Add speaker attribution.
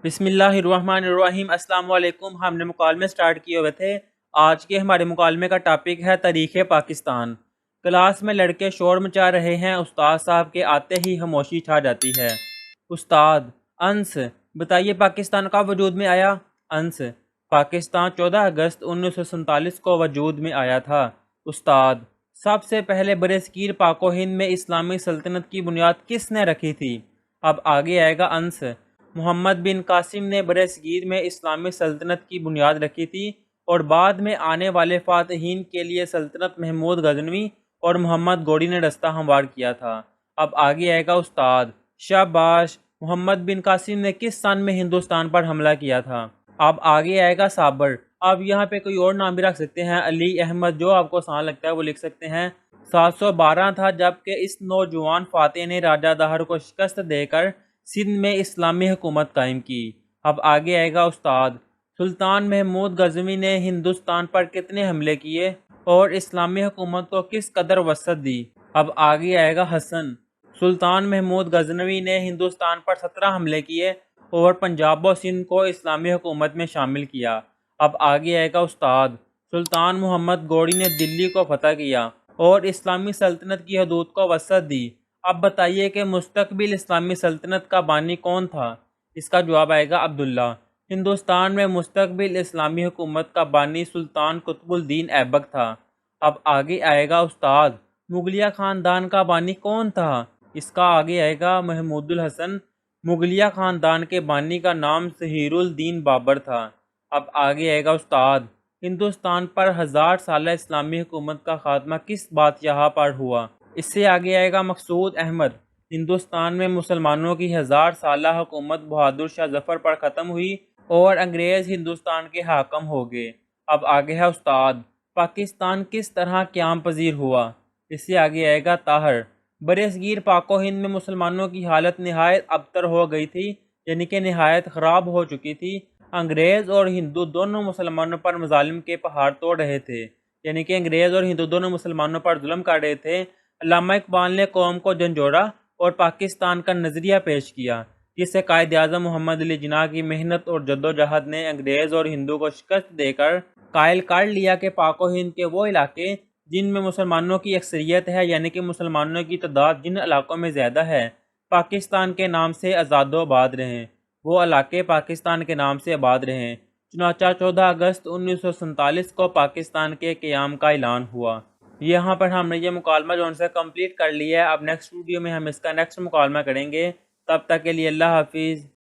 Speaker 1: بسم اللہ الرحمن الرحیم۔ السلام علیکم۔ ہم نے مکالمے سٹارٹ کیے ہوئے تھے۔ آج کے ہمارے مکالمے کا ٹاپک ہے تاریخ پاکستان۔ کلاس میں لڑکے شور مچا رہے ہیں، استاد صاحب کے آتے ہی خاموشی چھا جاتی ہے۔ استاد: انس، بتائیے پاکستان کب وجود میں آیا؟ انس: پاکستان 14 اگست 1947 کو وجود میں آیا تھا۔ استاد: سب سے پہلے برصغیر پاک و ہند میں اسلامی سلطنت کی بنیاد کس نے رکھی تھی؟ اب آگے آئے گا انس: محمد بن قاسم نے برصغیر میں اسلامی سلطنت کی بنیاد رکھی تھی اور بعد میں آنے والے فاتحین کے لیے سلطنت محمود غزنوی اور محمد گوڑی نے رستہ ہموار کیا تھا۔ اب آگے آئے گا استاد: شاباش، محمد بن قاسم نے کس سن میں ہندوستان پر حملہ کیا تھا؟ اب آگے آئے گا صابر۔ اب یہاں پہ کوئی اور نام بھی رکھ سکتے ہیں، علی، احمد، جو آپ کو آسان لگتا ہے وہ لکھ سکتے ہیں۔ 712 تھا جبکہ اس نوجوان فاتح نے راجہ داہر کو شکست دے کر سندھ میں اسلامی حکومت قائم کی۔ اب آگے آئے گا استاد: سلطان محمود غزنوی نے ہندوستان پر کتنے حملے کیے اور اسلامی حکومت کو کس قدر وسعت دی؟ اب آگے آئے گا حسن۔ سلطان محمود غزنوی نے ہندوستان پر 17 حملے کیے اور پنجاب و سندھ کو اسلامی حکومت میں شامل کیا۔ اب آگے آئے گا استاد: سلطان محمد گوڑی نے دلی کو فتح کیا اور اسلامی سلطنت کی حدود کو وسعت دی۔ اب بتائیے کہ مستقبل اسلامی سلطنت کا بانی کون تھا؟ اس کا جواب آئے گا عبداللہ۔ ہندوستان میں مستقبل اسلامی حکومت کا بانی سلطان قطب الدین ایبک تھا۔ اب آگے آئے گا استاد: مغلیہ خاندان کا بانی کون تھا؟ اس کا آگے آئے گا محمود الحسن۔ مغلیہ خاندان کے بانی کا نام ظہیر الدین بابر تھا۔ اب آگے آئے گا استاد: ہندوستان پر 1000 سالہ اسلامی حکومت کا خاتمہ کس بادشاہ پر ہوا؟ اس سے آگے آئے گا مقصود احمد۔ ہندوستان میں مسلمانوں کی 1000 سالہ حکومت بہادر شاہ ظفر پر ختم ہوئی اور انگریز ہندوستان کے حاکم ہو گئے۔ اب آگے ہے استاد: پاکستان کس طرح قیام پذیر ہوا؟ اس سے آگے آئے گا طاہر۔ برصغیر پاک و ہند میں مسلمانوں کی حالت نہایت ابتر ہو گئی تھی، یعنی کہ نہایت خراب ہو چکی تھی۔ انگریز اور ہندو دونوں مسلمانوں پر مظالم کے پہاڑ توڑ رہے تھے، یعنی کہ انگریز اور ہندو دونوں مسلمانوں پر ظلم کر رہے تھے۔ علامہ اقبال نے قوم کو جھنجھوڑا اور پاکستان کا نظریہ پیش کیا، جس سے قائد اعظم محمد علی جناح کی محنت اور جدوجہد نے انگریز اور ہندو کو شکست دے کر قائل کر لیا کہ پاک و ہند کے وہ علاقے جن میں مسلمانوں کی اکثریت ہے، یعنی کہ مسلمانوں کی تعداد جن علاقوں میں زیادہ ہے، پاکستان کے نام سے آزاد و آباد رہیں، وہ علاقے پاکستان کے نام سے آباد رہیں۔ چنانچہ 14 اگست 1947 کو پاکستان کے قیام کا اعلان ہوا۔ یہاں پر ہم نے یہ مکالمہ جو ان سے کمپلیٹ کر لیا ہے۔ اب نیکسٹ ویڈیو میں ہم اس کا نیکسٹ مکالمہ کریں گے۔ تب تک کے لیے اللہ حافظ۔